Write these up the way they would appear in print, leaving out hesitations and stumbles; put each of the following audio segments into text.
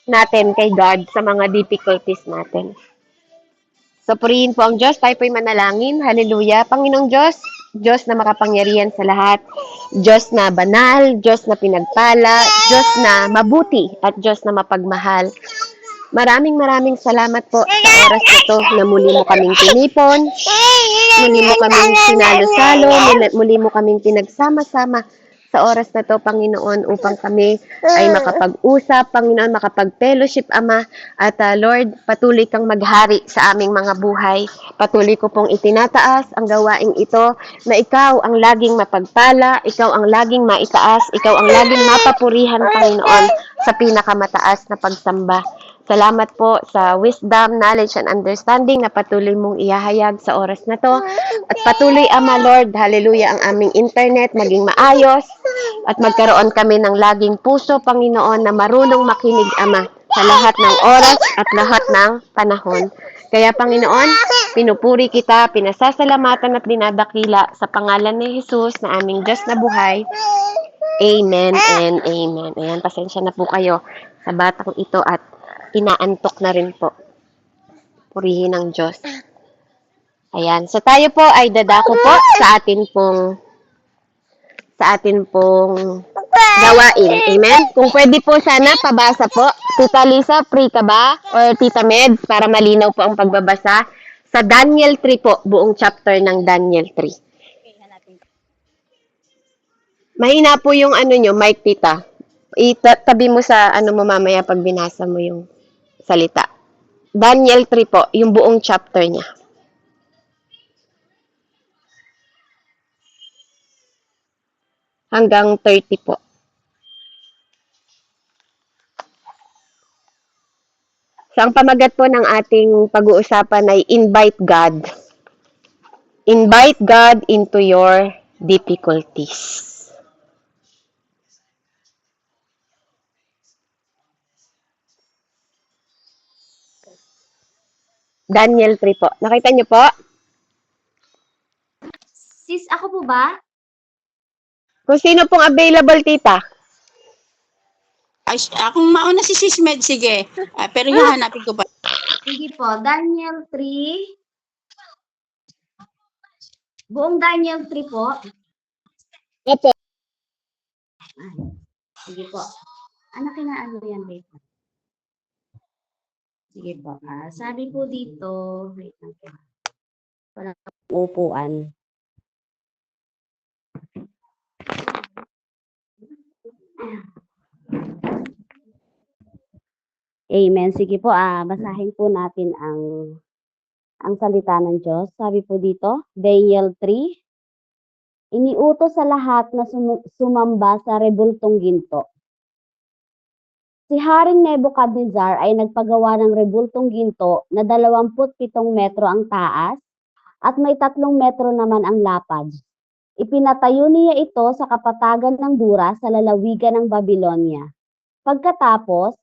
natin kay God sa mga difficulties natin. So, purihin po ang Diyos. Tayo po'y manalangin. Hallelujah. Panginoong Diyos, Diyos na makapangyarihan sa lahat, Diyos na banal, Diyos na pinagpala, Diyos na mabuti, at Diyos na mapagmahal. Maraming salamat po sa oras na to na muli mo kaming tinipon, muli mo kaming sinalo-salo, muli mo kaming pinagsama-sama sa oras na to, Panginoon, upang kami ay makapag-usap, Panginoon, makapag-fellowship, Ama, at Lord, patuloy kang maghari sa aming mga buhay. Patuloy ko pong itinataas ang gawaing ito na ikaw ang laging mapagpala, ikaw ang laging maitaas, ikaw ang laging mapapurihan, Panginoon, sa pinakamataas na pagsamba. Salamat po sa wisdom, knowledge, and understanding na patuloy mong ihahayag sa oras na to. At patuloy, Ama, Lord, hallelujah, ang aming internet maging maayos at magkaroon kami ng laging puso, Panginoon, na marunong makinig, Ama, sa lahat ng oras at lahat ng panahon. Kaya, Panginoon, pinupuri kita, pinasasalamatan at dinadakila sa pangalan ni Jesus na aming Diyos na buhay. Amen and amen. Ayan, pasensya na po kayo sa batang ito at inaantok na rin po. Purihin ng Diyos. Ayan. So tayo po ay dadako po sa atin pong gawain. Amen? Kung pwede po sana, pabasa po. Tita Lisa, free ka ba? Or Tita Med, para malinaw po ang pagbabasa. Sa Daniel 3 po, buong chapter ng Daniel 3. Mahina po yung nyo, mic, Tita. Itabi mo sa mo mamaya pag binasa mo yung salita. Daniel 3 po, yung buong chapter niya. Hanggang 30 po. So, ang pamagat po ng ating pag-uusapan ay invite God. Invite God into your difficulties. Daniel 3 po. Nakita niyo po? Sis, ako po ba? Kung sino pong available, Tita. Ay, akong mauna si Sis Med, sige. Pero hahanapin ko pa. Sige po, Daniel 3. Buong Daniel 3 po. Opo. Sige po. Anak na ano yan, wait. Sige po. Sabi po dito, wait lang po. Parang upuan. Amen. Sige po, basahin po natin ang salita ng Diyos. Sabi po dito, Daniel 3, iniutos sa lahat na sumamba sa rebultong ginto. Si Haring Nebuchadnezzar ay nagpagawa ng rebultong ginto na 27 metro ang taas at may 3 metro naman ang lapad. Ipinatayo niya ito sa kapatagan ng Dura sa lalawigan ng Babylonia. Pagkatapos,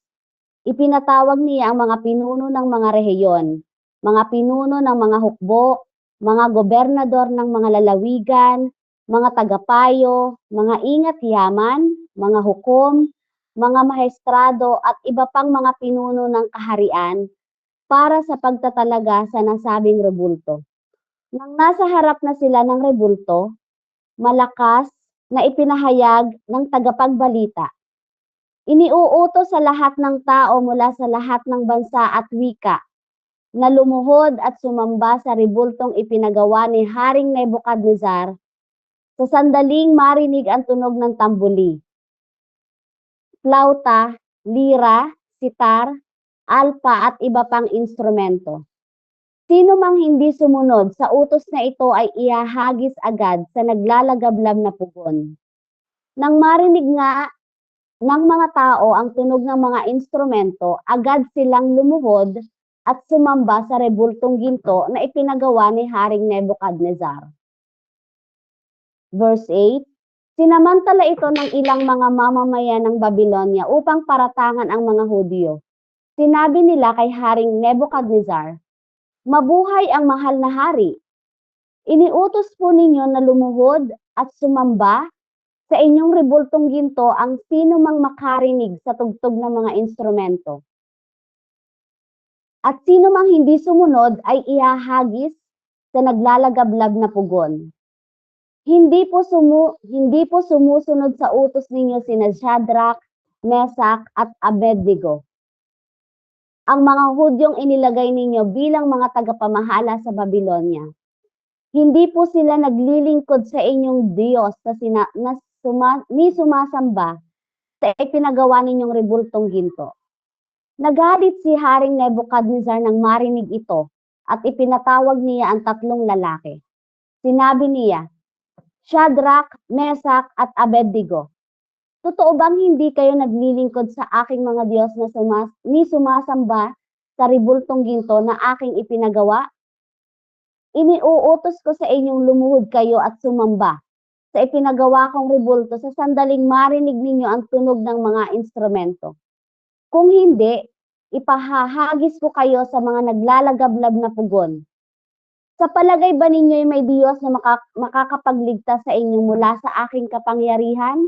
ipinatawag niya ang mga pinuno ng mga rehiyon, mga pinuno ng mga hukbo, mga gobernador ng mga lalawigan, mga tagapayo, mga ingat yaman, mga hukom, mga mahestrado at iba pang mga pinuno ng kaharian para sa pagtatalaga sa nasabing rebulto. Nang nasa harap na sila ng rebulto, malakas na ipinahayag ng tagapagbalita. Iniuutos sa lahat ng tao mula sa lahat ng bansa at wika na lumuhod at sumamba sa rebultong ipinagawa ni Haring Nebuchadnezzar sa sandaling marinig ang tunog ng tambuli, flauta, lira, sitar, alpa at iba pang instrumento. Sino mang hindi sumunod sa utos na ito ay ihahagis agad sa naglalagablab na pugon. Nang marinig nga ng mga tao ang tunog ng mga instrumento, agad silang lumuhod at sumamba sa rebultong ginto na ipinagawa ni Haring Nebuchadnezzar. Verse 8, sinamantala ito ng ilang mga mamamayan ng Babylonia upang paratangan ang mga Hudyo. Sinabi nila kay Haring Nebuchadnezzar, mabuhay ang mahal na hari. Iniutos po ninyo na lumuhod at sumamba sa inyong rebultong ginto ang sino mang makarinig sa tugtog ng mga instrumento. At sino mang hindi sumunod ay ihahagis sa naglalagablab na pugon. Hindi po sumusunod sa utos ninyo sina Shadrach, Meshach at Abednego. Ang mga Hudyong inilagay ninyo bilang mga tagapamahala sa Babylonia. Hindi po sila naglilingkod sa inyong Diyos ni sumasamba sa ipinagawa ninyong rebultong ginto. Nagalit si Haring Nebukadnezar nang marinig ito at ipinatawag niya ang tatlong lalaki. Sinabi niya, Shadrach, Meshach at Abednego, totoo bang hindi kayo naglilingkod sa aking mga Diyos na sumasamba sa rebultong ginto na aking ipinagawa? Iniuutos ko sa inyong lumuhod kayo at sumamba sa ipinagawa kong rebulto sa sandaling marinig ninyo ang tunog ng mga instrumento. Kung hindi, ipahahagis ko kayo sa mga naglalagablab na pugon. Sa palagay ba ninyo may Diyos na makakapagligtas sa inyo mula sa aking kapangyarihan?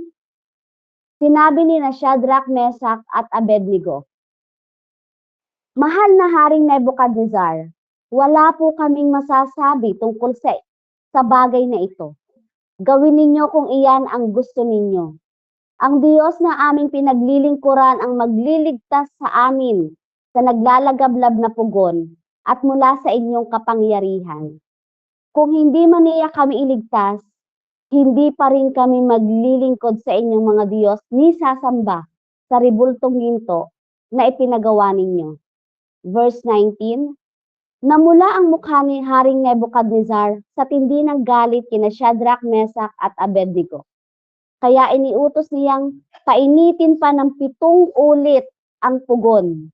Sinabi ni na Shadrach, Meshach at Abednego, Mahal na Haring Nebukadnezar, wala po kaming masasabi tungkol sa bagay na ito. Gawin ninyo kung iyan ang gusto ninyo. Ang Diyos na aming pinaglilingkuran ang magliligtas sa amin sa naglalagablab na pugon at mula sa inyong kapangyarihan. Kung hindi man niya kami iligtas, hindi pa rin kami maglilingkod sa inyong mga Diyos ni sasamba sa rebultong ginto na ipinagawa ninyo. Verse 19, Namula ang mukha ni Haring Nebukadnezar sa tindi ng galit kina Shadrach, Meshach at Abednego. Kaya iniutos niyang painitin pa ng 7 ulit ang pugon.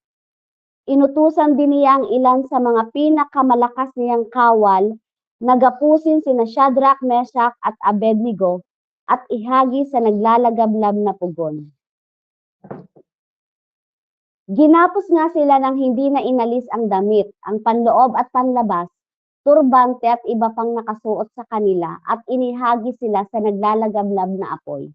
Inutusan din niya ang ilan sa mga pinakamalakas niyang kawal na gapusin sina Shadrach, Meshach at Abednego at ihagi sa naglalagablab na pugon. Ginapos nga sila ng hindi na inalis ang damit, ang panloob at panlabas, turbante at iba pang nakasuot sa kanila at inihagi sila sa naglalagablab na apoy.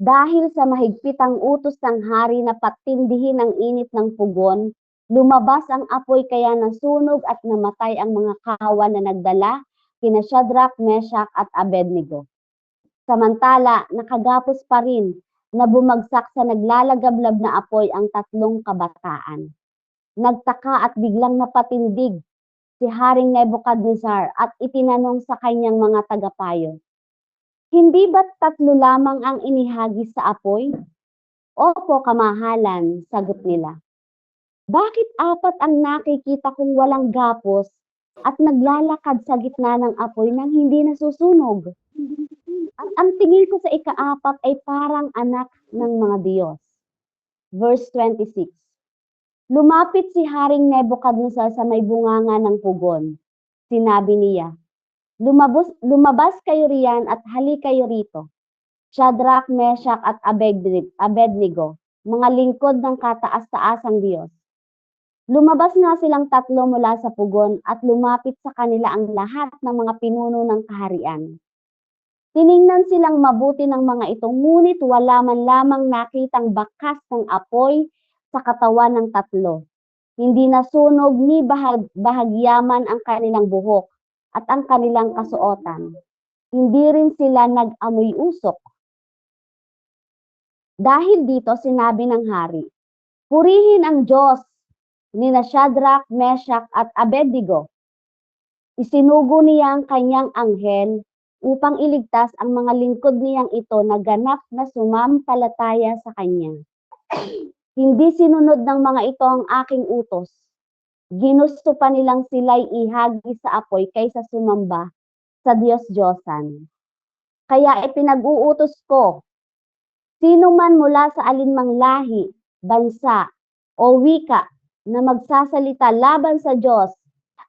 Dahil sa mahigpitang utos ng hari na patindihin ang init ng pugon, lumabas ang apoy kaya nasunog at namatay ang mga kawan na nagdala kina Shadrach, Meshach at Abednego. Samantala, nakagapos pa rin na bumagsak sa naglalagablab na apoy ang 3 kabataan. Nagtaka at biglang napatindig si Haring Nebukadnezar at itinanong sa kanyang mga tagapayo, Hindi ba't 3 lamang ang inihagis sa apoy? Opo, kamahalan, sagot nila. Bakit 4 ang nakikita kong walang gapos at naglalakad sa gitna ng apoy nang hindi nasusunog? At ang tingin ko sa ika-4 ay parang anak ng mga Diyos. Verse 26. Lumapit si Haring Nebukadnezar sa may bunganga ng pugon. Sinabi niya, lumabas kayo riyan at hali kayo rito. Shadrach, Meshach at Abednego, mga lingkod ng kataas-taasang Diyos. Lumabas nga silang 3 mula sa pugon at lumapit sa kanila ang lahat ng mga pinuno ng kaharian. Tiningnan silang mabuti ng mga ito, ngunit wala man lamang nakitang bakas ng apoy sa katawan ng 3. Hindi nasunog ni bahagyaman ang kanilang buhok at ang kanilang kasuotan. Hindi rin sila nag-amoy usok. Dahil dito sinabi ng hari, Purihin ang Diyos ni Shadrach, Meshach at Abednego. Isinugo niya ang kanyang anghel upang iligtas ang mga lingkod niyang ito na ganap na sumampalataya sa kanya. Hindi sinunod ng mga ito ang aking utos. Ginusto pa nilang sila'y ihagi sa apoy kaysa sumamba sa Diyos-Diyosan. Kaya ipinag-uutos ko, sino man mula sa alinmang lahi, bansa, o wika na magsasalita laban sa Diyos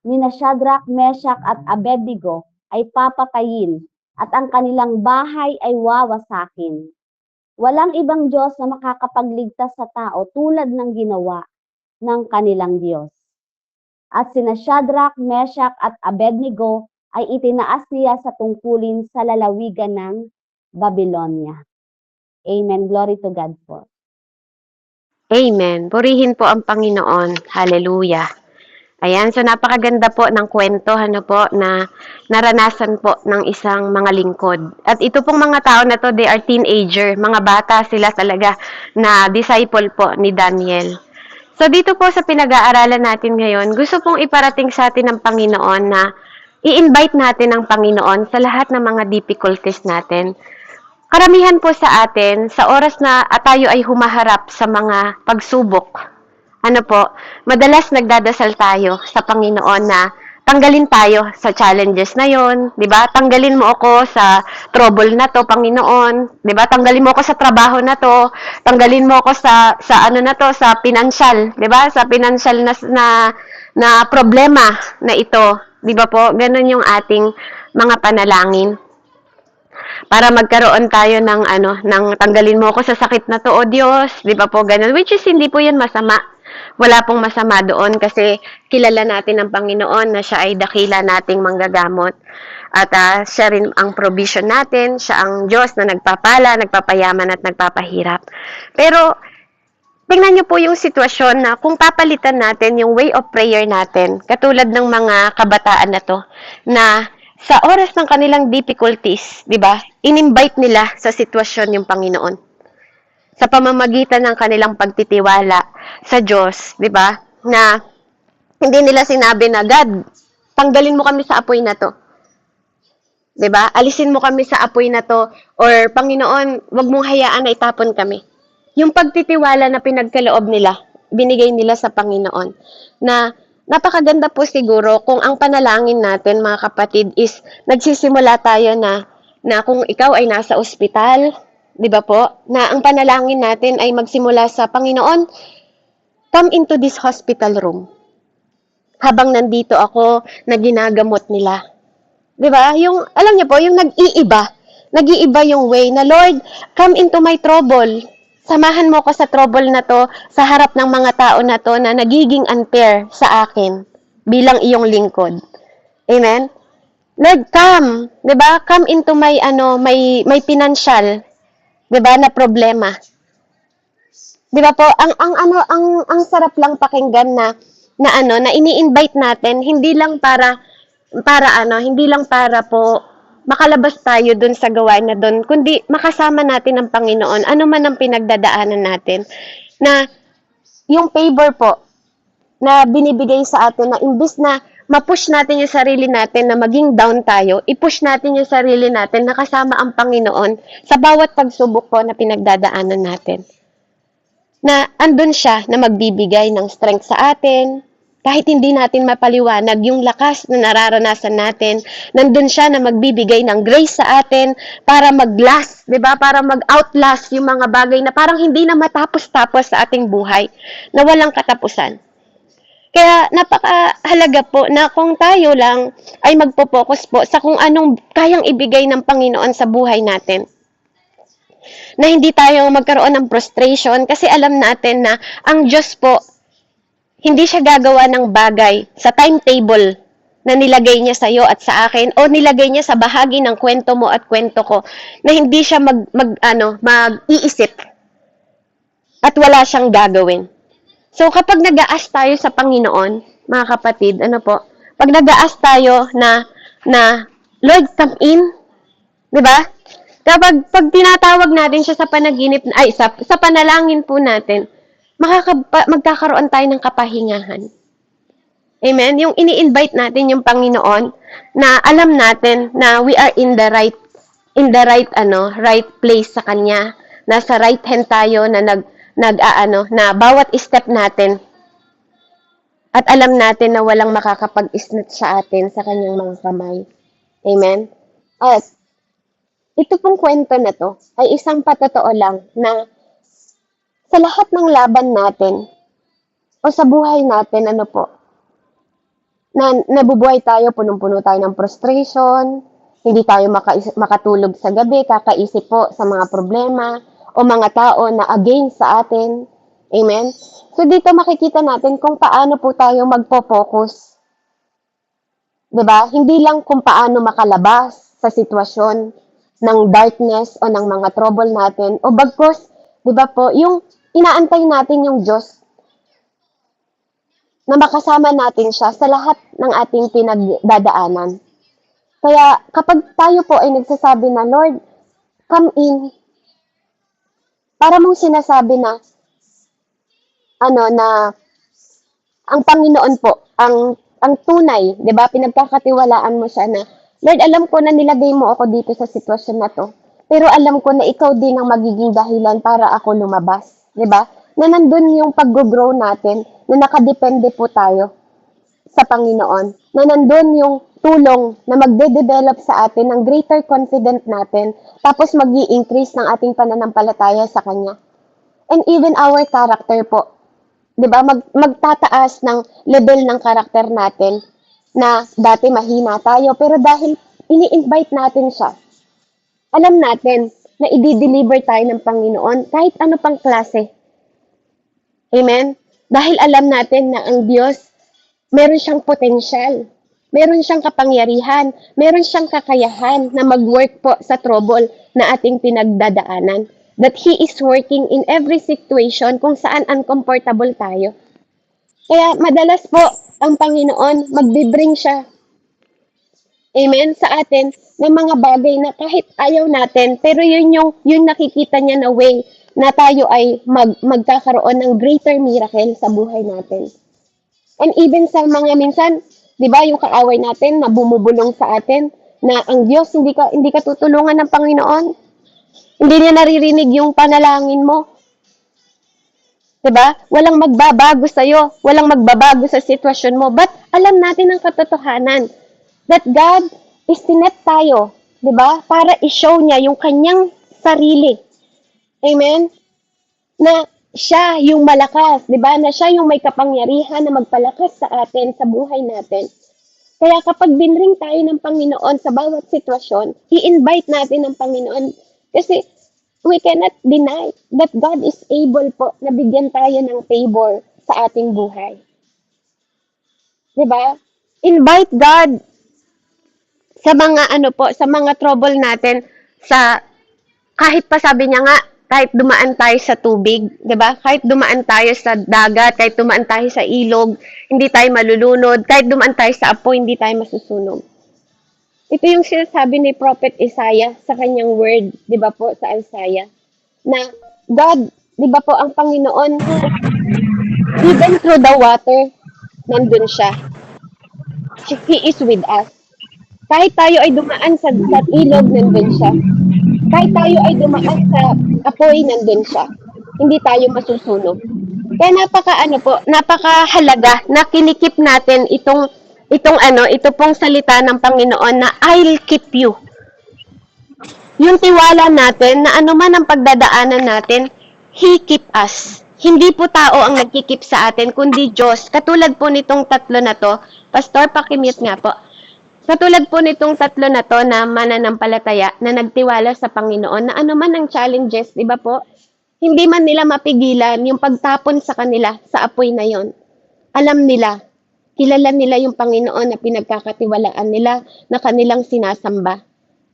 ni Shadrach, Meshach at Abednego ay papatayin at ang kanilang bahay ay wawasakin. Walang ibang Diyos na makakapagligtas sa tao tulad ng ginawa ng kanilang Diyos. At sina Shadrach, Meshach at Abednego ay itinaas niya sa tungkulin sa lalawigan ng Babylonia. Amen. Glory to God po. Amen. Purihin po ang Panginoon. Hallelujah. Ayan, so napakaganda po ng kwento, ano po, na naranasan po ng isang mga lingkod. At ito pong mga tao na to, they are teenager, mga bata sila talaga na disciple po ni Daniel. So dito po sa pinag-aaralan natin ngayon, gusto pong iparating sa atin ng Panginoon na i-invite natin ang Panginoon sa lahat ng mga difficulties natin. Karamihan po sa atin, sa oras na tayo ay humaharap sa mga pagsubok, ano po, madalas nagdadasal tayo sa Panginoon na tanggalin tayo sa challenges na yon, 'di ba? Tanggalin mo ako sa trouble na 'to, Panginoon, 'di ba? Tanggalin mo ako sa trabaho na 'to, tanggalin mo ako sa ano na 'to, sa financial, 'di ba? Sa financial na problema na ito, 'di ba po? Ganun yung ating mga panalangin para magkaroon tayo ng ng tanggalin mo ako sa sakit na to, o Diyos, 'di ba po? Ganun, which is hindi po 'yan masama. Wala pong masama doon kasi kilala natin ang Panginoon na siya ay dakila nating manggagamot. At siya rin ang provision natin, siya ang Diyos na nagpapala, nagpapayaman at nagpapahirap. Pero tingnan niyo po yung sitwasyon na kung papalitan natin yung way of prayer natin, katulad ng mga kabataan na to, na sa oras ng kanilang difficulties, di ba, in-invite nila sa sitwasyon yung Panginoon sa pamamagitan ng kanilang pagtitiwala sa Diyos, di ba? Na hindi nila sinabi na, God, tanggalin mo kami sa apoy na to. Di ba? Alisin mo kami sa apoy na to. Or, Panginoon, wag mong hayaan na itapon kami. Yung pagtitiwala na pinagkaloob nila, binigay nila sa Panginoon. Na napakaganda po siguro kung ang panalangin natin, mga kapatid, is nagsisimula tayo na kung ikaw ay nasa ospital, di ba po? Na ang panalangin natin ay magsimula sa Panginoon, come into this hospital room. Habang nandito ako, na ginagamot nila. Di ba? Yung, alam niyo po, yung nag-iiba yung way na, Lord, come into my trouble. Samahan mo ko sa trouble na to, sa harap ng mga tao na to na nagiging unfair sa akin bilang iyong lingkod. Amen? Lord, come. Di ba? Come into my, may financial, 'di ba, na problema. 'Di ba po, ang sarap lang pakinggan na ini-invite natin hindi lang hindi lang para po makalabas tayo dun sa gawain na dun, kundi makasama natin ang Panginoon ano man ang pinagdadaanan natin. Na yung favor po na binibigay sa atin na imbis na ma-push natin yung sarili natin na maging down tayo, i-push natin yung sarili natin na kasama ang Panginoon sa bawat pagsubok po na pinagdadaanan natin. Na andun siya na magbibigay ng strength sa atin, kahit hindi natin mapaliwanag yung lakas na nararanasan natin, nandun siya na magbibigay ng grace sa atin para mag-last, 'di ba? Para mag-outlast yung mga bagay na parang hindi na matapos-tapos sa ating buhay, na walang katapusan. Kaya napakahalaga po na kung tayo lang ay magpo-focus po sa kung anong kayang ibigay ng Panginoon sa buhay natin. Na hindi tayo magkaroon ng frustration kasi alam natin na ang Diyos po, hindi siya gagawa ng bagay sa timetable na nilagay niya sa iyo at sa akin o nilagay niya sa bahagi ng kwento mo at kwento ko na hindi siya mag-iisip at wala siyang gagawin. So, kapag nag-aas tayo sa Panginoon, mga kapatid, pag nag-aas tayo na Lord, come in, di ba? Kapag tinatawag natin siya sa panaginip, sa panalangin po natin, magkakaroon tayo ng kapahingahan. Amen? Yung ini-invite natin yung Panginoon na alam natin na we are in the right place sa Kanya. Nasa right hand tayo na na bawat step natin at alam natin na walang makakapag-isnat sa atin sa kanyang mga kamay. Amen? At ito pong kwento na to ay isang patotoo lang na sa lahat ng laban natin o sa buhay natin, na nabubuhay tayo, punong-puno tayo ng frustration, hindi tayo makatulog sa gabi, kakaisip po sa mga problema, o mga tao na against sa atin. Amen? So, dito makikita natin kung paano po tayo magpo-focus. Diba? Hindi lang kung paano makalabas sa sitwasyon ng darkness o ng mga trouble natin. O bagkus, diba po, yung inaantay natin yung Diyos na makasama natin siya sa lahat ng ating pinagdadaanan. Kaya kapag tayo po ay nagsasabi na, Lord, come in, para mong sinasabi na, na ang Panginoon po, ang tunay, 'di ba? Pinagkakatiwalaan mo siya na, Lord, alam ko na nilagay mo ako dito sa sitwasyon na 'to. Pero alam ko na ikaw din ang magiging dahilan para ako lumabas, 'di ba? Na nandun yung pag-grow natin, na nakadepende po tayo sa Panginoon. Na nandun yung tulong na magde-develop sa atin ng greater confidence natin, tapos magi-increase ng ating pananampalataya sa Kanya. And even our character po, 'di ba? Magtataas ng level ng karakter natin na dati mahina tayo, pero dahil ini-invite natin siya, alam natin na i-deliver tayo ng Panginoon kahit ano pang klase. Amen? Dahil alam natin na ang Diyos, meron siyang potensyal, meron siyang kapangyarihan, meron siyang kakayahan na mag-work po sa trouble na ating pinagdadaanan. That He is working in every situation kung saan uncomfortable tayo. Kaya madalas po ang Panginoon magbe-bring siya, amen, sa atin ng mga bagay na kahit ayaw natin, pero yun nakikita niya na way na tayo ay magkakaroon ng greater miracle sa buhay natin. And even sa mga minsan, 'di ba, yung kaaway natin na bumubulong sa atin na ang Diyos hindi ka tutulungan ng Panginoon. Hindi niya naririnig yung panalangin mo. 'Di ba? Walang magbabago sa iyo, walang magbabago sa sitwasyon mo. But alam natin ang katotohanan that God is sinet tayo, 'di ba? Para i-show niya yung kanyang sarili. Amen? Na siya yung malakas, 'di ba? Na siya yung may kapangyarihan na magpalakas sa atin sa buhay natin. Kaya kapag binring tayo ng Panginoon sa bawat sitwasyon, i-invite natin ng Panginoon kasi we cannot deny that God is able po na bigyan tayo ng favor sa ating buhay. 'Di ba? Invite God sa mga sa mga trouble natin, sa kahit pa sabi niya nga, kahit dumaan tayo sa tubig, 'di ba? Kahit dumaan tayo sa dagat, kahit dumaan tayo sa ilog, hindi tayo malulunod, kahit dumaan tayo sa apoy, hindi tayo masusunog. Ito yung sinasabi ni Prophet Isaiah sa kanyang word, 'di ba po, sa Isaiah, na God, 'di ba po, ang Panginoon, even through the water, nandun siya. He is with us. Kahit tayo ay dumaan sa ilog, nandun siya. Kahit tayo ay dumaan sa apoy, nandun siya. Hindi tayo masusunog. Kaya napakahalaga na kinikip natin ito pong salita ng Panginoon na I'll keep you. Yung tiwala natin na anuman ang pagdadaanan natin, He keep us. Hindi po tao ang nagkikip sa atin, kundi Diyos. Katulad po nitong tatlo na to, Pastor, pakimute nga po. Katulad po nitong tatlo na to na mananampalataya na nagtiwala sa Panginoon na anuman ang challenges, di ba po? Hindi man nila mapigilan yung pagtapon sa kanila sa apoy na yon. Alam nila, kilala nila yung Panginoon na pinagkakatiwalaan nila na kanilang sinasamba.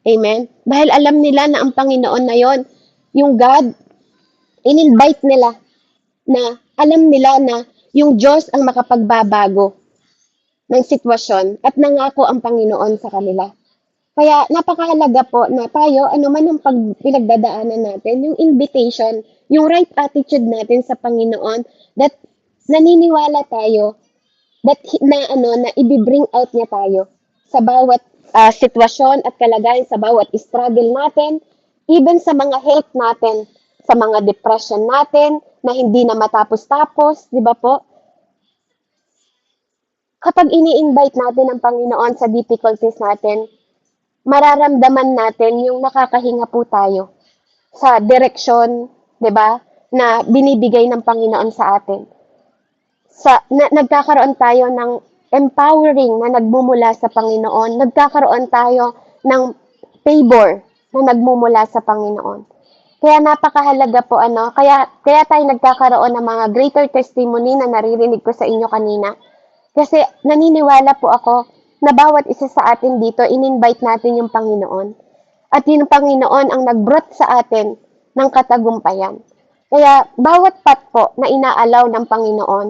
Amen? Dahil alam nila na ang Panginoon na yon, yung God, in-invite nila na alam nila na yung Diyos ang makapagbabago ng sitwasyon at nangako ang Panginoon sa kanila. Kaya napakahalaga po na tayo, anuman ang pinagdadaanan natin, yung invitation, yung right attitude natin sa Panginoon, that naniniwala tayo that na i-bring out niya tayo sa bawat sitwasyon at kalagayan, sa bawat struggle natin, even sa mga health natin, sa mga depression natin na hindi na matapos-tapos, di ba po? Kapag ini-invite natin ang Panginoon sa difficulties natin, mararamdaman natin yung nakakahinga po tayo sa direksyon, 'di ba, na binibigay ng Panginoon sa atin. Nagkakaroon tayo ng empowering na nagmumula sa Panginoon. Nagkakaroon tayo ng favor na nagmumula sa Panginoon. Kaya napakahalaga po kaya tayo nagkakaroon ng mga greater testimony na naririnig ko sa inyo kanina. Kasi naniniwala po ako na bawat isa sa atin dito, in-invite natin yung Panginoon. At yung Panginoon ang nag-brought sa atin ng katagumpayan. Kaya bawat path po na inaalaw ng Panginoon,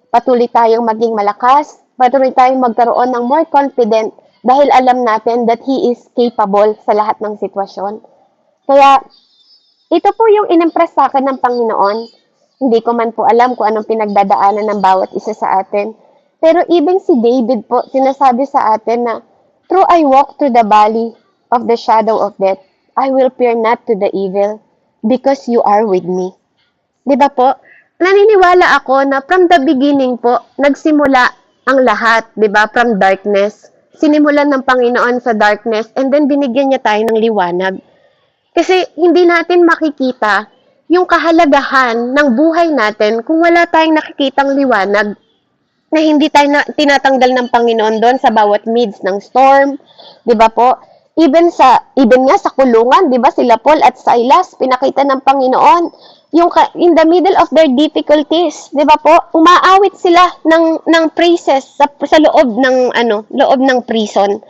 Patuloy tayong maging malakas, patuloy tayong magkaroon ng more confident dahil alam natin that He is capable sa lahat ng sitwasyon. Kaya, ito po yung inimpress sa akin ng Panginoon. Hindi ko man po alam kung anong pinagdadaanan ng bawat isa sa atin. Pero even si David po, sinasabi sa atin na, "Though I walk through the valley of the shadow of death, I will fear not to the evil, because you are with me." Di ba po? Naniniwala ako na from the beginning po, nagsimula ang lahat, di ba? From darkness. Sinimulan ng Panginoon sa darkness, and then binigyan niya tayo ng liwanag. Kasi hindi natin makikita yung kahalagahan ng buhay natin kung wala tayong nakikitang liwanag na hindi tayo tinatanggal ng Panginoon doon sa bawat midst ng storm, 'di ba po? Even nga sa kulungan, 'di ba, sila Paul at Silas pinakita ng Panginoon yung in the middle of their difficulties, 'di ba po? Umaawit sila ng praises sa loob ng prison.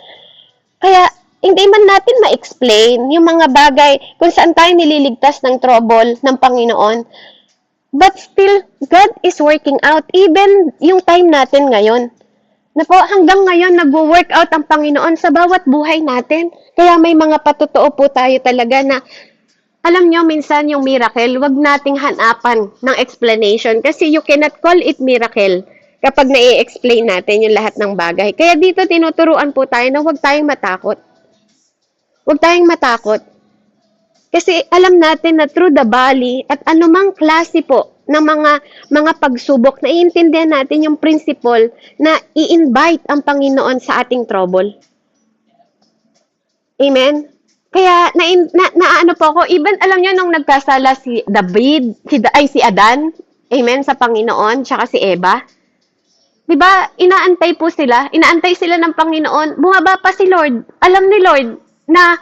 Kaya hindi man natin ma-explain yung mga bagay kung saan tayo nililigtas ng trouble ng Panginoon. But still, God is working out. Even yung time natin ngayon. Na po, hanggang ngayon, nag-work out ang Panginoon sa bawat buhay natin. Kaya may mga patotoo po tayo talaga na, alam nyo, minsan yung miracle, wag nating hanapan ng explanation. Kasi you cannot call it miracle kapag na-explain natin yung lahat ng bagay. Kaya dito, tinuturuan po tayo na wag tayong matakot. Huwag tayong matakot. Kasi alam natin na through the valley at anumang klase po ng mga pagsubok, naiintindihan natin yung principle na i-invite ang Panginoon sa ating trouble. Amen? Kaya, naano po ako, even alam nyo nung nagkasala si David, si Adan, amen, sa Panginoon, tsaka si Eva. Diba, inaantay sila ng Panginoon, bumaba pa si Lord, alam ni Lord, na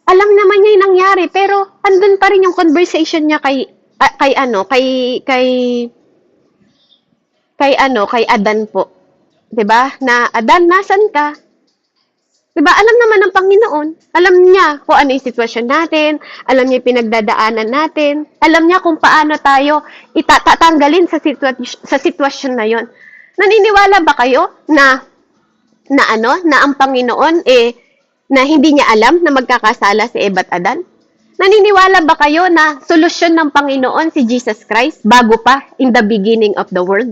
alam naman niya yung nangyari, pero andun pa rin yung conversation niya kay Adan po. 'Di ba? Na Adan, nasan ka? 'Di ba? Alam naman ng Panginoon. Alam niya kung ano yung sitwasyon natin, alam niya yung pinagdadaanan natin, alam niya kung paano tayo itatanggalin sa sitwasyon na 'yon. Naniniwala ba kayo na ang Panginoon na hindi niya alam na magkakasala si Eva at Adan? Naniniwala ba kayo na solusyon ng Panginoon si Jesus Christ bago pa in the beginning of the world?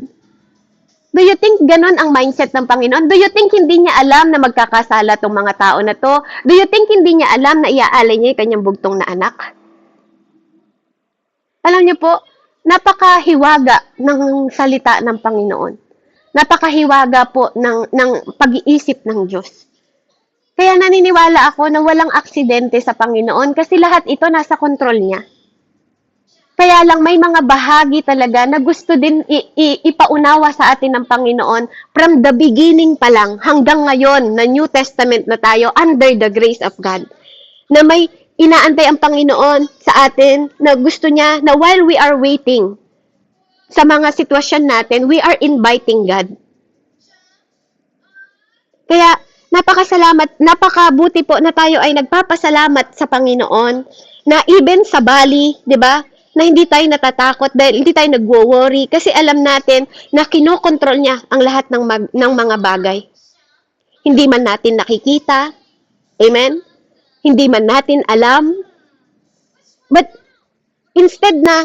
Do you think ganon ang mindset ng Panginoon? Do you think hindi niya alam na magkakasala tong mga tao na to? Do you think hindi niya alam na iaalay niya yung kanyang bugtong na anak? Alam niyo po, napakahiwaga ng salita ng Panginoon. Napakahiwaga po ng pag-iisip ng Diyos. Kaya naniniwala ako na walang aksidente sa Panginoon kasi lahat ito nasa kontrol niya. Kaya lang may mga bahagi talaga na gusto din ipaunawa sa atin ng Panginoon from the beginning pa lang hanggang ngayon na New Testament na tayo under the grace of God. Na may inaantay ang Panginoon sa atin na gusto niya na while we are waiting sa mga sitwasyon natin, we are inviting God. Kaya napakabuti po na tayo ay nagpapasalamat sa Panginoon na even sa valley, 'di ba? Na hindi tayo natatakot dahil hindi tayo nagwo-worry kasi alam natin na kinokontrol niya ang lahat ng mga bagay. Hindi man natin nakikita, amen? Hindi man natin alam. But instead na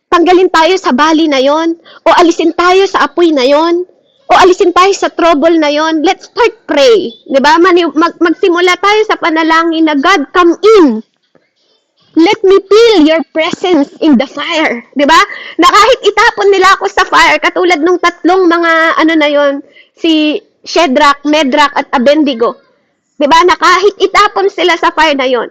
tanggalin tayo sa valley na 'yon o alisin tayo sa apoy na 'yon, o alisin tayo sa trouble na yon, let's start pray. Diba? Magsimula tayo sa panalangin na God, come in. Let me feel your presence in the fire. Diba? Na kahit itapon nila ako sa fire, katulad nung tatlong mga, na yon, si Shadrach, Medrak, at Abednego. Diba? Na kahit itapon sila sa fire na yon,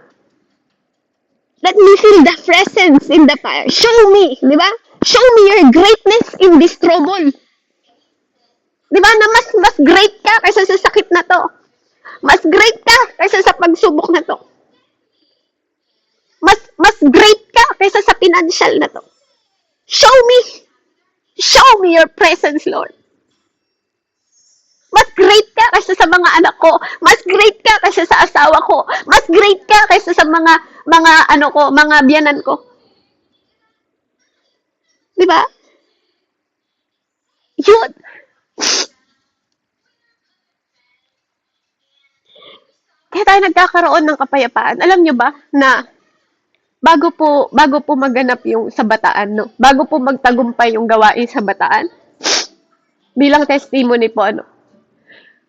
let me feel the presence in the fire. Show me. Diba? Show me your greatness in this trouble. Diba na mas great ka kaysa sa sakit na to? Mas great ka kaysa sa pagsubok na to? Mas great ka kaysa sa financial na to? Show me your presence, Lord. Mas great ka kaysa sa mga anak ko. Mas great ka kaysa sa asawa ko. Mas great ka kaysa sa mga biyanan ko. Diba? Yun tayo nagkakaroon ng kapayapaan, alam nyo ba na bago po maganap yung sa Bataan, no? Bago po magtagumpay yung gawain sa Bataan, bilang testimony po, ano?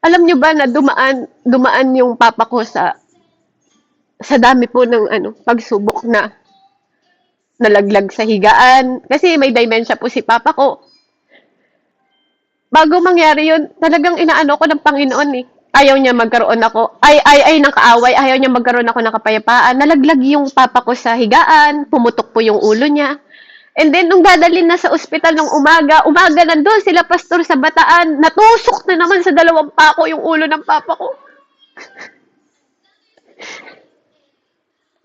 Alam nyo ba na dumaan yung papa ko sa dami po ng pagsubok na nalaglag sa higaan kasi may dementia po si papa ko. Bago mangyari yun, talagang inaano ko ng Panginoon eh. Ayaw niya magkaroon ako, ng kaaway, ayaw niya magkaroon ako ng kapayapaan. Nalaglag yung papa ko sa higaan, pumutok po yung ulo niya. And then, nung dadalhin na sa ospital ng umaga nandun sila pastor sa Bataan, natusok na naman sa dalawang pako yung ulo ng papa ko.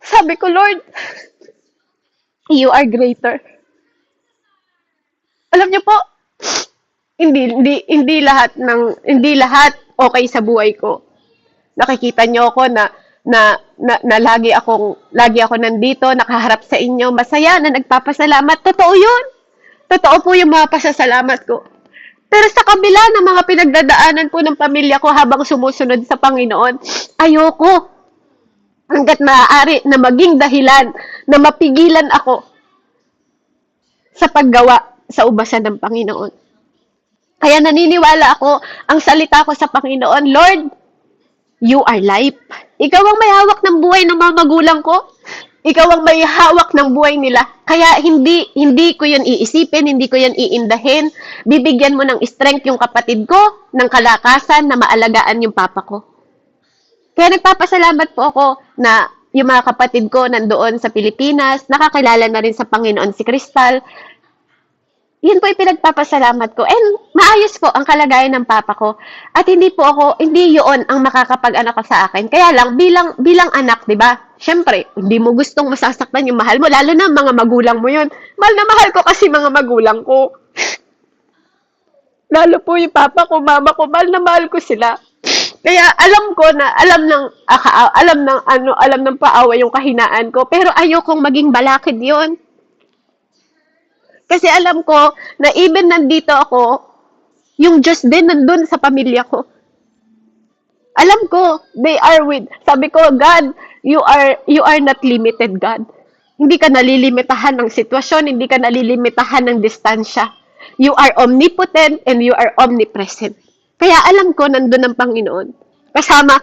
Sabi ko, Lord, you are greater. Alam niyo po, hindi lahat okay sa buhay ko. Nakikita niyo ako na lagi ako nandito, nakaharap sa inyo, masaya na nagpapasalamat. Totoo 'yun. Totoo po yung mga pasasalamat ko. Pero sa kabila ng mga pinagdadaanan po ng pamilya ko habang sumusunod sa Panginoon, ayoko hangga't maaari na maging dahilan na mapigilan ako sa paggawa sa ubasan ng Panginoon. Kaya naniniwala ako, ang salita ko sa Panginoon, Lord, you are life. Ikaw ang may hawak ng buhay ng mga magulang ko. Ikaw ang may hawak ng buhay nila. Kaya hindi ko yun iisipin, hindi ko yun iindahin. Bibigyan mo ng strength yung kapatid ko, ng kalakasan na maalagaan yung papa ko. Kaya nagpapasalamat po ako na yung mga kapatid ko nandoon sa Pilipinas, nakakilala na rin sa Panginoon si Crystal. Yun po yung pinagpapasalamat ko. And maayos po ang kalagayan ng papa ko. At hindi yun ang makakapag-anak sa akin. Kaya lang, bilang anak, di ba? Siyempre, hindi mo gustong masasaktan yung mahal mo, lalo na mga magulang mo yun. Mahal na mahal ko kasi mga magulang ko. Lalo po yung papa ko, mama ko, mahal na mahal ko sila. Kaya alam ko na, alam ng paawa yung kahinaan ko, pero ayokong maging balakid yon. Kasi alam ko na even nandito ako, yung Diyos din nandun sa pamilya ko. Alam ko, they are sabi ko, God, you are not limited, God. Hindi ka nalilimitahan ng sitwasyon, hindi ka nalilimitahan ng distansya. You are omnipotent and you are omnipresent. Kaya alam ko, nandun ang Panginoon. Kasama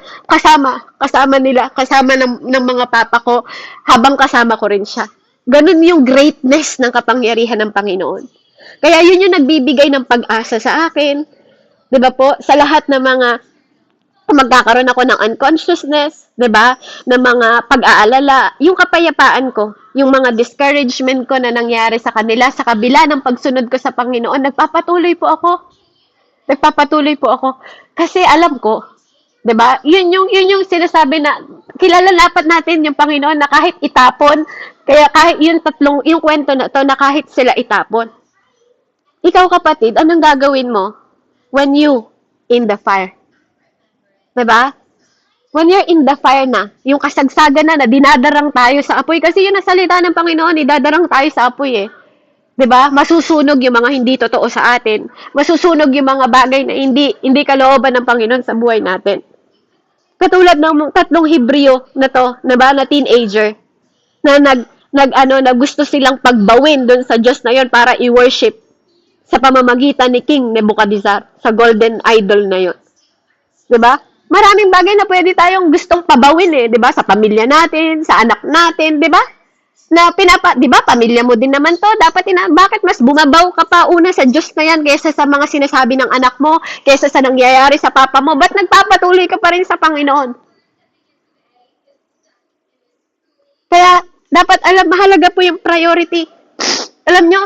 nila, kasama ng mga papa ko, habang kasama ko rin siya. Ganun yung greatness ng kapangyarihan ng Panginoon. Kaya yun yung nagbibigay ng pag-asa sa akin. 'Di ba po? Sa lahat ng mga magkakaroon ako ng unconsciousness, 'di ba? Ng mga pag-aalala, yung kapayapaan ko, yung mga discouragement ko na nangyari sa kanila sa kabila ng pagsunod ko sa Panginoon, nagpapatuloy po ako. Kasi alam ko, 'di ba? Yun yung sinasabi na kilala dapat natin yung Panginoon na kahit itapon, kaya kahit yung kwento na to na kahit sila itapon. Ikaw kapatid, anong gagawin mo when you in the fire? 'Di ba? When you're in the fire na, yung kasagsagan na dinadarang tayo sa apoy kasi yun ang salita ng Panginoon, idadarang tayo sa apoy eh. 'Di ba? Masusunog yung mga hindi totoo sa atin. Masusunog yung mga bagay na hindi kalooban ng Panginoon sa buhay natin. Katulad ng tatlong Hebreo na to, na teenager, na na gusto silang pagbawin doon sa Diyos na yon para i-worship sa pamamagitan ni King Nebuchadnezzar, sa golden idol na yon. 'Di ba? Maraming bagay na pwede tayong gustong pabawin eh, 'di ba? Sa pamilya natin, sa anak natin, 'di ba? Di ba, pamilya mo din naman to, bakit mas bumabaw ka pa una sa Diyos na yan kaysa sa mga sinasabi ng anak mo, kaysa sa nangyayari sa papa mo, ba't nagpapatuloy ka pa rin sa Panginoon? Kaya, dapat mahalaga po yung priority. Alam nyo,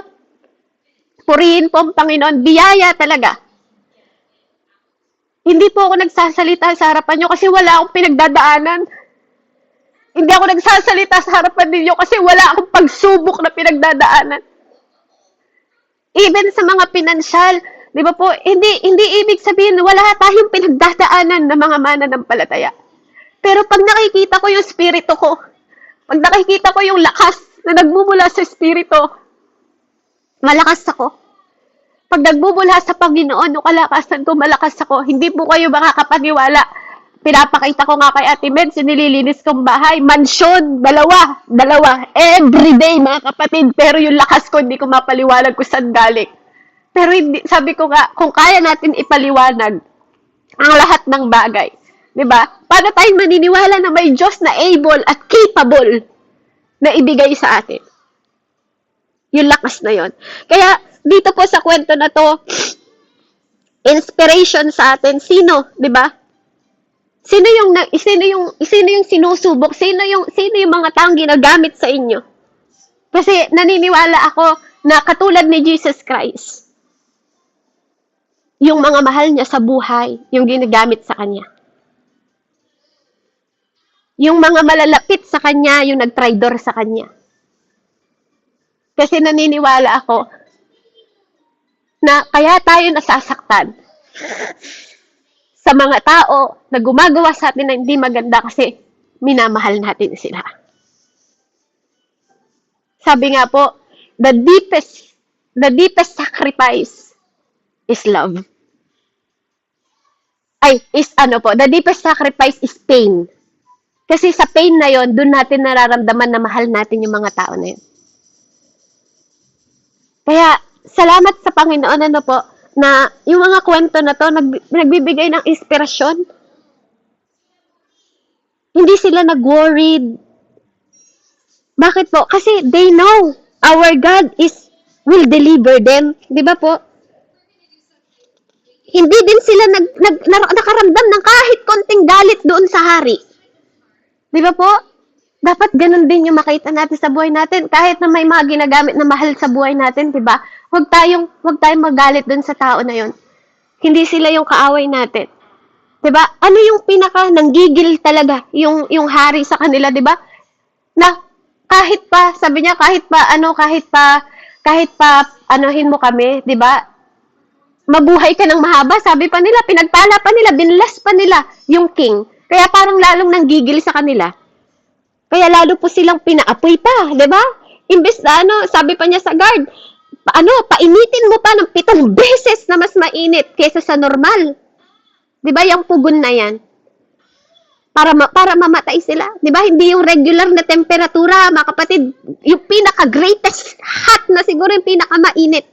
purihin po ang Panginoon, biyaya talaga. Hindi po ako nagsasalita sa harapan nyo kasi wala akong pinagdadaanan. Hindi ako nagsasalita sa harapan ninyo kasi wala akong pagsubok na pinagdadaanan. Even sa mga pinansyal, di ba po, hindi ibig sabihin wala tayong pinagdadaanan ng mga mananampalataya. Pero pag nakikita ko yung spirito ko, pag nakikita ko yung lakas na nagmumula sa spirito, malakas ako. Pag nagmumula sa Panginoon, yung kalakasan ko, malakas ako. Hindi po kayo makakapaniwala. Pinapakita ko nga kay Ate Med, sinililinis kong bahay. Mansyon, dalawa. Everyday, mga kapatid. Pero yung lakas ko, hindi ko mapaliwanag kung saan galing. Pero hindi, sabi ko nga, kung kaya natin ipaliwanag ang lahat ng bagay, di ba? Paano tayong maniniwala na may Diyos na able at capable na ibigay sa atin? Yung lakas na yon. Kaya, dito po sa kwento na to, inspiration sa atin, sino, di ba? Sino yung sinusubok? Sino yung mga taong ginagamit sa inyo? Kasi naniniwala ako na katulad ni Jesus Christ, yung mga mahal niya sa buhay, yung ginagamit sa kanya. Yung mga malalapit sa kanya, yung nagtraidor sa kanya. Kasi naniniwala ako na kaya tayo nasasaktan sa mga tao na gumagawa sa atin na hindi maganda kasi minamahal natin sila. Sabi nga po, the deepest sacrifice is love. The deepest sacrifice is pain. Kasi sa pain na yon, doon natin nararamdaman na mahal natin yung mga tao na yun. Kaya, salamat sa Panginoon, na yung mga kwento na to, nagbibigay ng inspirasyon. Hindi sila nag-worried. Bakit po? Kasi they know our God will deliver them. Di ba po? Hindi din sila nakaramdam ng kahit konting galit doon sa hari. Di ba po? Dapat ganun din yung makita natin sa buhay natin. Kahit na may mga ginagamit na mahal sa buhay natin, di ba? Huwag tayong magalit dun sa tao na yon. Hindi sila yung kaaway natin. Di ba? Ano yung pinaka nanggigil talaga yung hari sa kanila, di ba? Na kahit pa, sabi niya, kahit pa anuhin mo kami, di ba? Mabuhay ka ng mahaba, sabi pa nila, pinagpala pa nila, binlas pa nila yung king. Kaya parang lalong nanggigil sa kanila. Kaya lalo po silang pinaapoy pa, di ba? Imbes na sabi pa niya sa guard, painitin mo pa ng 7 beses na mas mainit kaysa sa normal. Di ba yung pugon na yan? Para mamatay sila. Di ba? Hindi yung regular na temperatura, mga kapatid. Yung pinaka-greatest hot na siguro yung pinaka-mainit.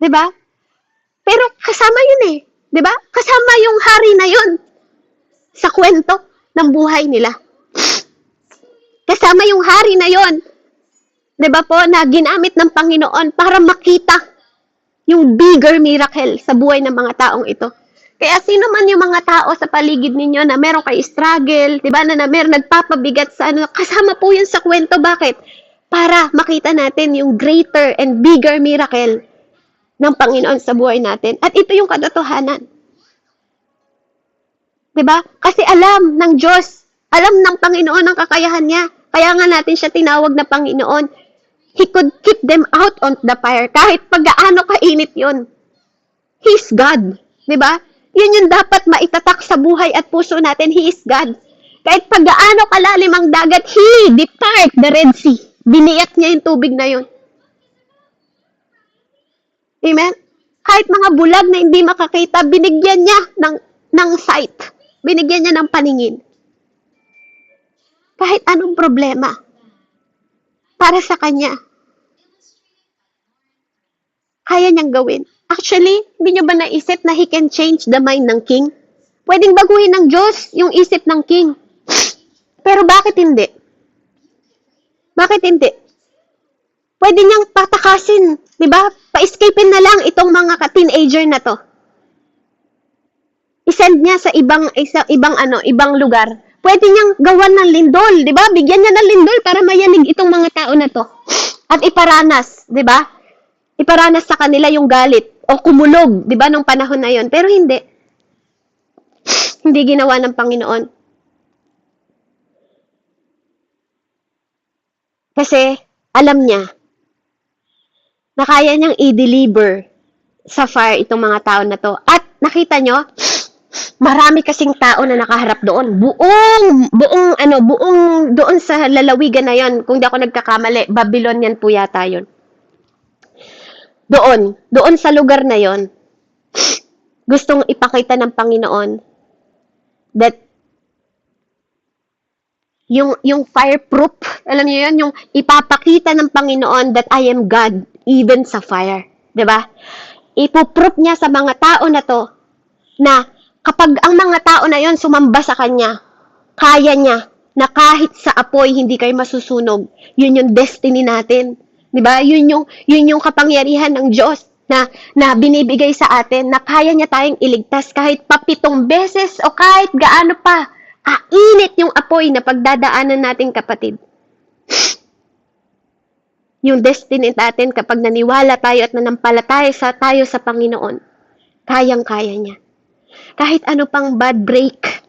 Di ba? Pero kasama yun eh. Di ba? Kasama yung hari na yun sa kwento ng buhay nila. Kasama yung hari na yon, 'di ba po, na ginamit ng Panginoon para makita yung bigger miracle sa buhay ng mga taong ito. Kaya sino man yung mga tao sa paligid ninyo na meron kayo struggle, 'di ba, na meron nagpapabigat sa kasama po yun sa kwento. Bakit? Para makita natin yung greater and bigger miracle ng Panginoon sa buhay natin. At ito yung katotohanan. 'Di ba? Kasi alam ng Diyos, alam ng Panginoon ang kakayahan niya. Kaya nga natin siya tinawag na Panginoon. He could keep them out on the fire. Kahit pag-gaano kainit yun. He's God. 'Di ba? Yun yung dapat maitatak sa buhay at puso natin. He is God. Kahit pag-gaano kalalim ang dagat, He depart the Red Sea. Biniyak niya yung tubig na yun. Amen? Kahit mga bulag na hindi makakita, binigyan niya ng sight. Binigyan niya ng paningin. Kahit anong problema para sa kanya, kaya niyang gawin. Actually, hindi niyo ba naisip na He can change the mind ng king? Pwedeng baguhin ng Diyos yung isip ng king. Pero bakit hindi? Bakit hindi? Pwede niyang patakasin, di ba? Pa-escapein na lang itong mga teenager na to. I-send niya sa ibang lugar. Pwede niyang gawan ng lindol, di ba? Bigyan niya ng lindol para mayanig itong mga tao na to. At iparanas, di ba? Iparanas sa kanila yung galit o kumulog, di ba, nung panahon na yon. Pero hindi. Hindi ginawa ng Panginoon. Kasi alam niya na kaya niyang i-deliver sa fire itong mga tao na to. At nakita nyo, marami kasing tao na nakaharap doon. Buong doon sa lalawigan na yon, kung di ako nagkakamali, Babylonian po yata yon. Doon sa lugar na yon, gustong ipakita ng Panginoon that yung fireproof, alam niyo yun, yung ipapakita ng Panginoon that I am God even sa fire. 'Di ba? Ipoproof niya sa mga tao na to na kapag ang mga tao na yon sumamba sa kanya, kaya niya na kahit sa apoy hindi kayo masusunog. Yun yung destiny natin. 'Di ba? Yun yung kapangyarihan ng Diyos na binibigay sa atin na kaya niya tayong iligtas kahit pa 7 beses o kahit gaano pa. Kainit yung apoy na pagdadaanan natin, kapatid. Yung destiny natin kapag naniwala tayo at nanampalataya tayo sa Panginoon, kayang-kaya niya. Kahit ano pang bad break,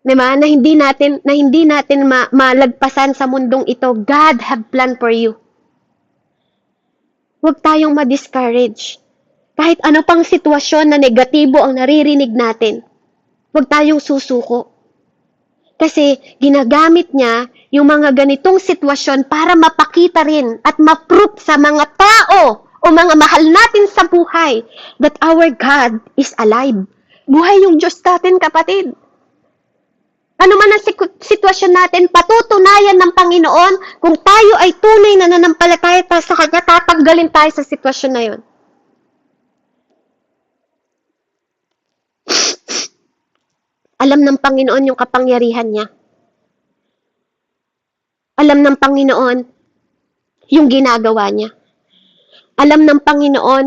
diba? Na hindi natin malagpasan sa mundong ito, God have plan for you. Huwag tayong ma-discourage. Kahit ano pang sitwasyon na negatibo ang naririnig natin, huwag tayong susuko. Kasi ginagamit niya yung mga ganitong sitwasyon para mapakita rin at ma-proof sa mga tao o mga mahal natin sa buhay that our God is alive. Buhay yung Diyos natin, kapatid. Ano man ang sitwasyon natin, patutunayan ng Panginoon kung tayo ay tunay na nanampalataya sa Kanya, tatanggalin tayo sa sitwasyon na yun. Alam ng Panginoon yung kapangyarihan niya. Alam ng Panginoon yung ginagawa niya. Alam ng Panginoon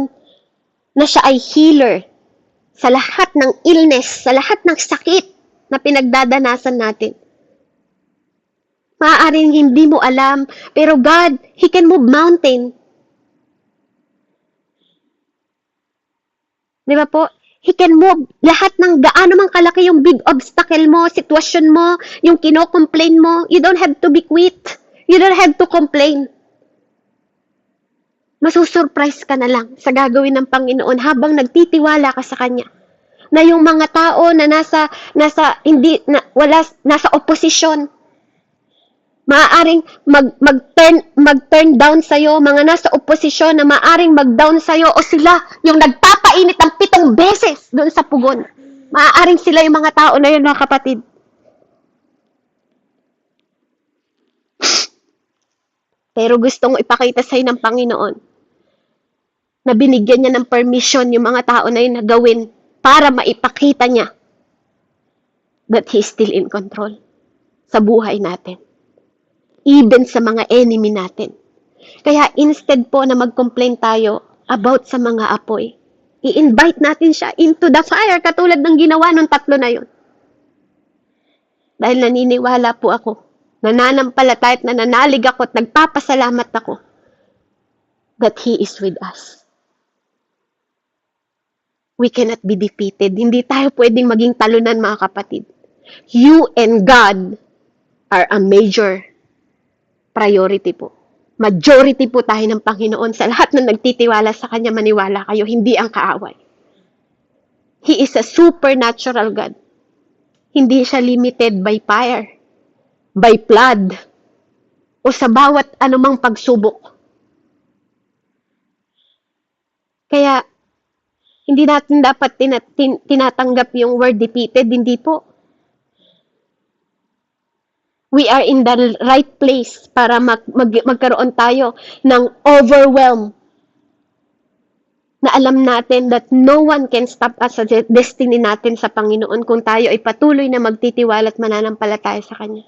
na siya ay healer sa lahat ng illness, sa lahat ng sakit na pinagdadanasan natin. Maaaring hindi mo alam, pero God, He can move mountain. Di ba po? He can move lahat ng gaano mang kalaki yung big obstacle mo, sitwasyon mo, yung kino-complain mo. You don't have to be quit. You don't have to complain. Masusurprise ka na lang sa gagawin ng Panginoon habang nagtitiwala ka sa Kanya. Na yung mga tao na nasa oposisyon, maaaring mag-turn down sa'yo, mga nasa oposisyon na maaaring mag-down sa'yo, o sila yung nagpapainit ng 7 beses doon sa pugon. Maaaring sila yung mga tao na yun, mga kapatid. Pero gustong ipakita sa'yo ng Panginoon na binigyan niya ng permission yung mga tao na yun na gawin para maipakita niya that He's still in control sa buhay natin. Even sa mga enemy natin. Kaya instead po na mag-complain tayo about sa mga apoy, i-invite natin siya into the fire katulad ng ginawa ng 3 na yun. Dahil naniniwala po ako, nananampalataya at nananalig ako at nagpapasalamat ako that He is with us. We cannot be defeated. Hindi tayo pwedeng maging talunan, mga kapatid. You and God are a major priority po. Majority po tayo ng Panginoon sa lahat na nagtitiwala sa Kanya, maniwala kayo, hindi ang kaaway. He is a supernatural God. Hindi siya limited by fire, by flood, o sa bawat anumang pagsubok. Kaya, hindi natin dapat tinatanggap yung word defeated, hindi po. We are in the right place para magkaroon tayo ng overwhelm na alam natin that no one can stop us sa destiny natin sa Panginoon kung tayo ay patuloy na magtitiwala at mananampalataya sa Kanya.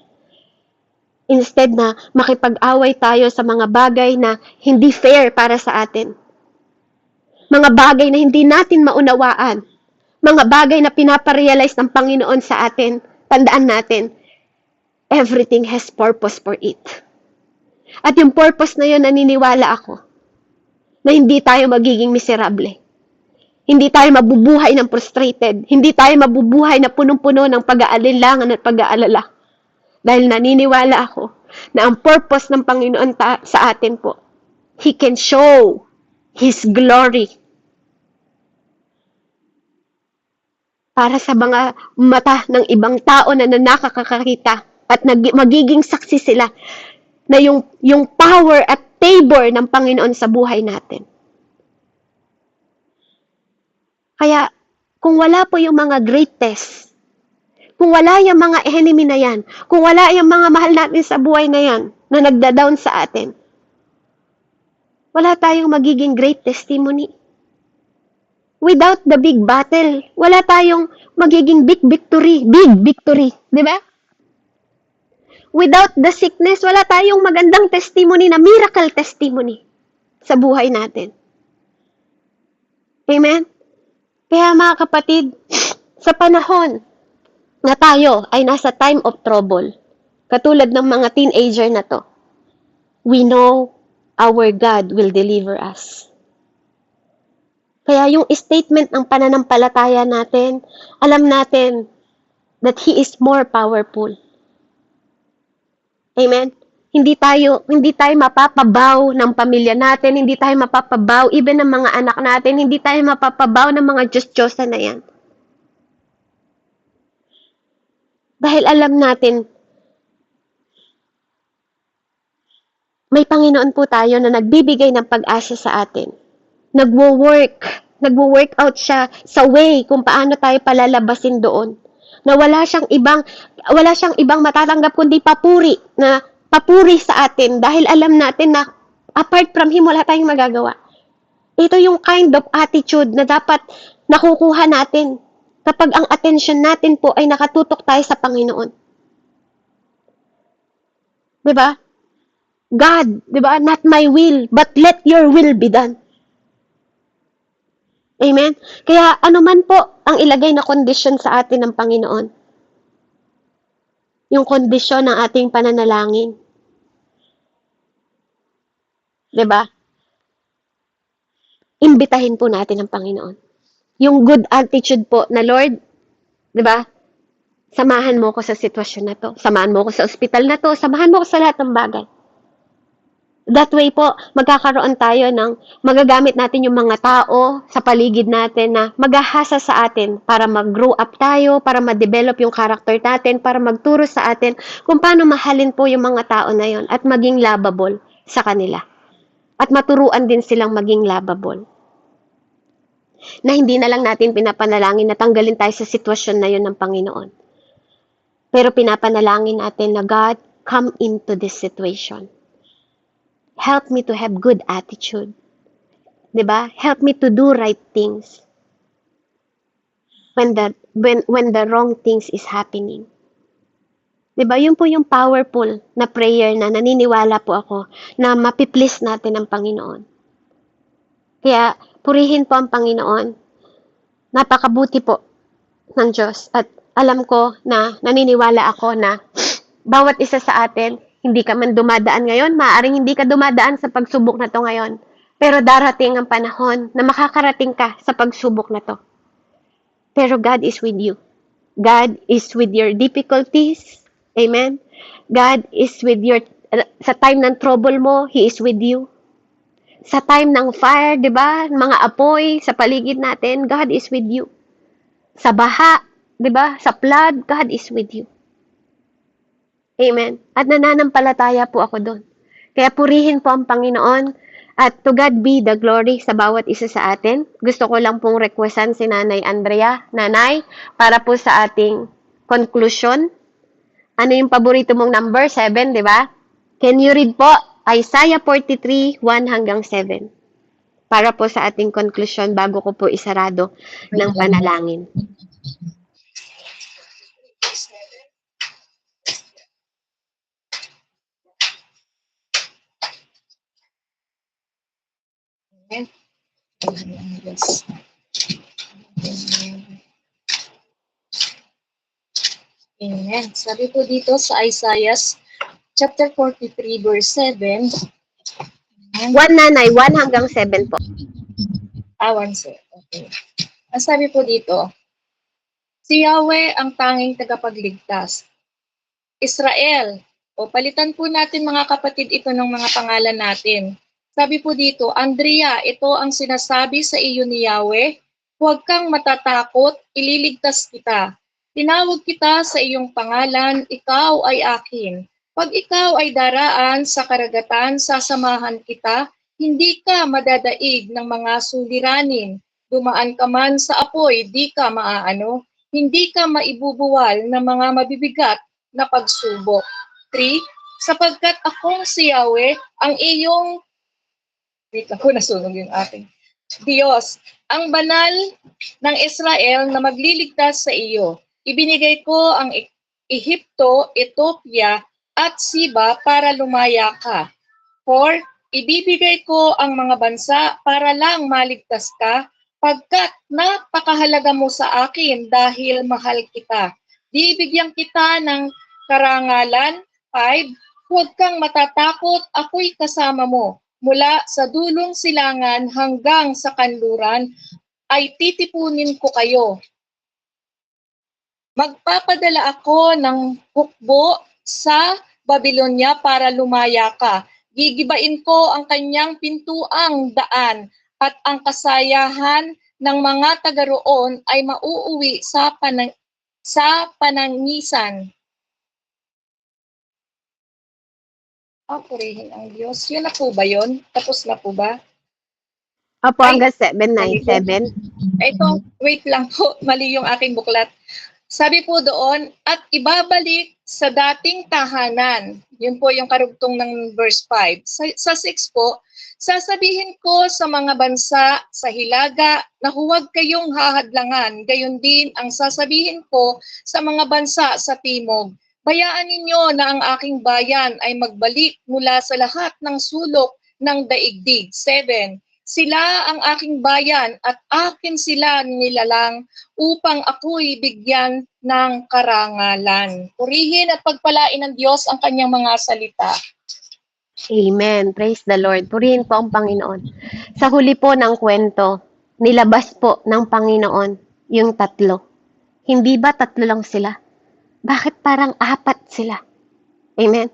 Instead na makipag-away tayo sa mga bagay na hindi fair para sa atin. Mga bagay na hindi natin maunawaan. Mga bagay na pinaparealize ng Panginoon sa atin. Tandaan natin, everything has purpose for it. At yung purpose na yun, naniniwala ako, na hindi tayo magiging miserable. Hindi tayo mabubuhay ng frustrated. Hindi tayo mabubuhay na punong-puno ng pag-aalilangan at pag-aalala. Dahil naniniwala ako na ang purpose ng Panginoon sa atin po, He can show His glory para sa mga mata ng ibang tao na nakakakita at magiging saksi sila na yung power at favor ng Panginoon sa buhay natin. Kaya, kung wala po yung mga great tests, kung wala yung mga enemy na yan, kung wala yung mga mahal natin sa buhay na yan, na nagda-down sa atin, wala tayong magiging great testimony. Without the big battle, wala tayong magiging big victory, di ba? Without the sickness, wala tayong magandang testimony na miracle testimony sa buhay natin. Amen? Kaya mga kapatid, sa panahon na tayo ay nasa time of trouble, katulad ng mga teenager na to, we know our God will deliver us. Kaya yung statement ng pananampalataya natin, alam natin that He is more powerful. Amen? Hindi tayo mapapabaw ng pamilya natin, hindi tayo mapapabaw even ng mga anak natin, hindi tayo mapapabaw ng mga Diyos-Diyosa na yan. Dahil alam natin, may Panginoon po tayo na nagbibigay ng pag-asa sa atin. Nagwo-work out siya sa way kung paano tayo palalabasin doon. Na wala siyang ibang matatanggap kundi papuri sa atin dahil alam natin na apart from Him, wala tayong magagawa. Ito yung kind of attitude na dapat nakukuha natin kapag ang attention natin po ay nakatutok tayo sa Panginoon. Diba? God, diba? Not my will, but let your will be done. Amen? Kaya anuman po ang ilagay na kondisyon sa atin ng Panginoon, yung kondisyon ng ating pananalangin. Diba? Imbitahin po natin ang Panginoon. Yung good attitude po na, Lord, diba? Samahan mo ko sa sitwasyon na to. Samahan mo ko sa ospital na to. Samahan mo ko sa lahat ng bagay. That way po, magkakaroon tayo ng magagamit natin yung mga tao sa paligid natin na maghahasa sa atin para mag-grow up tayo, para ma-develop yung character natin, para magturo sa atin kung paano mahalin po yung mga tao na yon at maging lovable sa kanila. At maturuan din silang maging lovable. Na hindi na lang natin pinapanalangin na tanggalin tayo sa sitwasyon na yon ng Panginoon. Pero pinapanalangin natin na God, come into this situation. Help me to have good attitude. Diba? Help me to do right things when the wrong things is happening. Diba? Yun po yung powerful na prayer na naniniwala po ako na mapiplease natin ang Panginoon. Kaya purihin po ang Panginoon. Napakabuti po ng Diyos. At alam ko na naniniwala ako na bawat isa sa atin, hindi ka man dumadaan ngayon, maaaring hindi ka dumadaan sa pagsubok na to ngayon. Pero darating ang panahon na makakarating ka sa pagsubok na to. Pero God is with you. God is with your difficulties. Amen? God is with sa time ng trouble mo, He is with you. Sa time ng fire, di ba? Mga apoy sa paligid natin, God is with you. Sa baha, di ba? Sa flood, God is with you. Amen. At nananampalataya po ako doon. Kaya purihin po ang Panginoon at to God be the glory sa bawat isa sa atin. Gusto ko lang pong requestan si Nanay Andrea. Nanay, para po sa ating conclusion. Ano yung paborito mong number? 7, di ba? Can you read po Isaiah 43, 1 hanggang 7? Para po sa ating conclusion bago ko po isarado ng panalangin. Amen. Yes. Amen. Sabi po dito sa Isaiah chapter 43 verse 7. 1, Nanay, 1 hanggang 7 po. Sir. Okay. Ang sabi po dito, si Yahweh ang tanging tagapagligtas. Israel, o palitan po natin mga kapatid ito ng mga pangalan natin. Sabi po dito, Andrea, ito ang sinasabi sa iyo ni Yahweh, huwag kang matatakot, ililigtas kita. Tinawag kita sa iyong pangalan, ikaw ay akin. Pag ikaw ay daraan sa karagatan, sasamahan kita, hindi ka madadaig ng mga suliranin. Dumaan ka man sa apoy, di ka maaano, hindi ka maibubuwal ng mga mabibigat na pagsubok. 3. Sapagkat akong si Yahweh, ang iyong, wait lang po, nasunog yung ating, Diyos, ang banal ng Israel na magliligtas sa iyo. Ibinigay ko ang Ehipto, Ethiopia, at Siba para lumaya ka. 4. Ibibigay ko ang mga bansa para lang maligtas ka, pagkat napakahalaga mo sa akin dahil mahal kita. Bibigyan kita ng karangalan. 5. Huwag kang matatakot, ako'y kasama mo. Mula sa dulong silangan hanggang sa kanluran, ay titipunin ko kayo. Magpapadala ako ng hukbo sa Babylonia para lumaya ka. Gigibain ko ang kanyang pintuang daan at ang kasayahan ng mga taga roon ay mauuwi sa panangisan. Purihin ang Diyos. Yun na po ba yun? Tapos na po ba? Opo, Ay, hanggang 797. Ito, wait lang po. Mali yung aking buklat. Sabi po doon, at ibabalik sa dating tahanan. Yun po yung karugtong ng verse 5. Sa 6 po, sasabihin ko sa mga bansa sa hilaga na huwag kayong hahadlangan. Gayon din ang sasabihin ko sa mga bansa sa timog. Bayaan ninyo na ang aking bayan ay magbalik mula sa lahat ng sulok ng daigdig. 7. Sila ang aking bayan at akin sila nilalang upang ako'y bigyan ng karangalan. Purihin at pagpalain ng Diyos ang kanyang mga salita. Amen. Praise the Lord. Purihin po ang Panginoon. Sa huli po ng kwento, nilabas po ng Panginoon yung 3. Hindi ba 3 lang sila? Bakit parang 4 sila? Amen.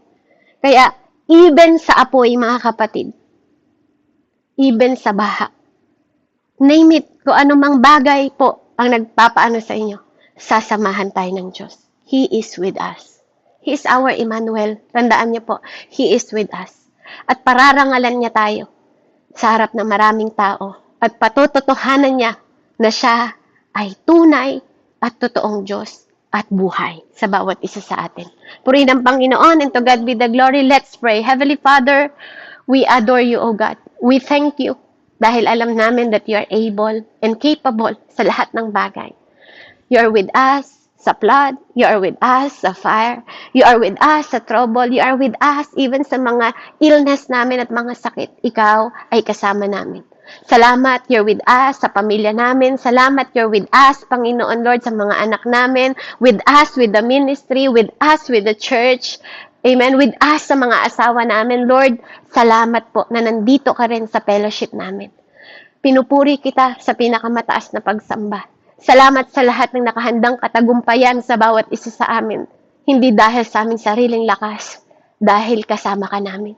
Kaya, even sa apoy, mga kapatid, even sa baha, name it, kung anumang bagay po ang nagpapaano sa inyo, sasamahan tayo ng Diyos. He is with us. He is our Emmanuel. Tandaan niyo po, He is with us. At pararangalan niya tayo sa harap ng maraming tao at patutotohanan niya na siya ay tunay at totoong Diyos at buhay sa bawat isa sa atin. Purihin ang Panginoon, and to God be the glory. Let's pray. Heavenly Father, we adore you, O God. We thank you dahil alam namin that you are able and capable sa lahat ng bagay. You are with us sa flood. You are with us sa fire. You are with us sa trouble. You are with us even sa mga illness namin at mga sakit. Ikaw ay kasama namin. Salamat, you're with us sa pamilya namin. Salamat, you're with us, Panginoon Lord, sa mga anak namin. With us, with the ministry. With us, with the church. Amen. With us sa mga asawa namin. Lord, salamat po na nandito ka rin sa fellowship namin. Pinupuri kita sa pinakamataas na pagsamba. Salamat sa lahat ng nakahandang katagumpayan sa bawat isa sa amin. Hindi dahil sa aming sariling lakas, dahil kasama ka namin.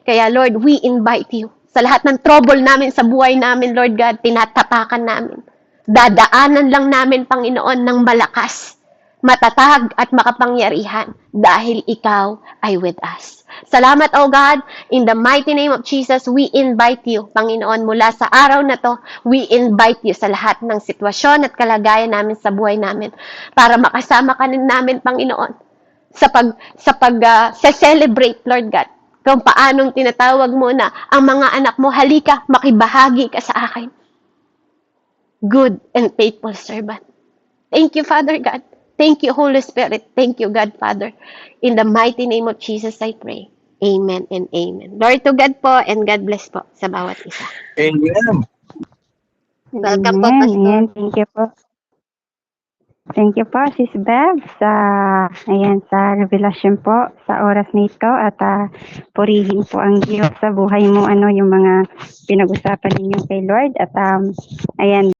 Kaya Lord, we invite you. Sa lahat ng trouble namin sa buhay namin, Lord God, tinatapakan namin. Dadaanan lang namin, Panginoon, ng malakas, matatag at makapangyarihan dahil ikaw ay with us. Salamat, O God. In the mighty name of Jesus, we invite you, Panginoon, mula sa araw na to, we invite you sa lahat ng sitwasyon at kalagayan namin sa buhay namin para makasama ka namin, Panginoon, sa celebrate, Lord God, kung paanong tinatawag mo na ang mga anak mo, halika, makibahagi ka sa akin. Good and faithful servant. Thank you, Father God. Thank you, Holy Spirit. Thank you, God, Father. In the mighty name of Jesus, I pray. Amen and amen. Glory to God po, and God bless po sa bawat isa. Amen. Welcome po, Amen. Pastor. Ayan, thank you po. Thank you po, Sis Bev, sa revelasyon po sa oras nito at purihin po ang Diyos sa buhay mo, yung mga pinag-usapan ninyo kay Lord. At ayan,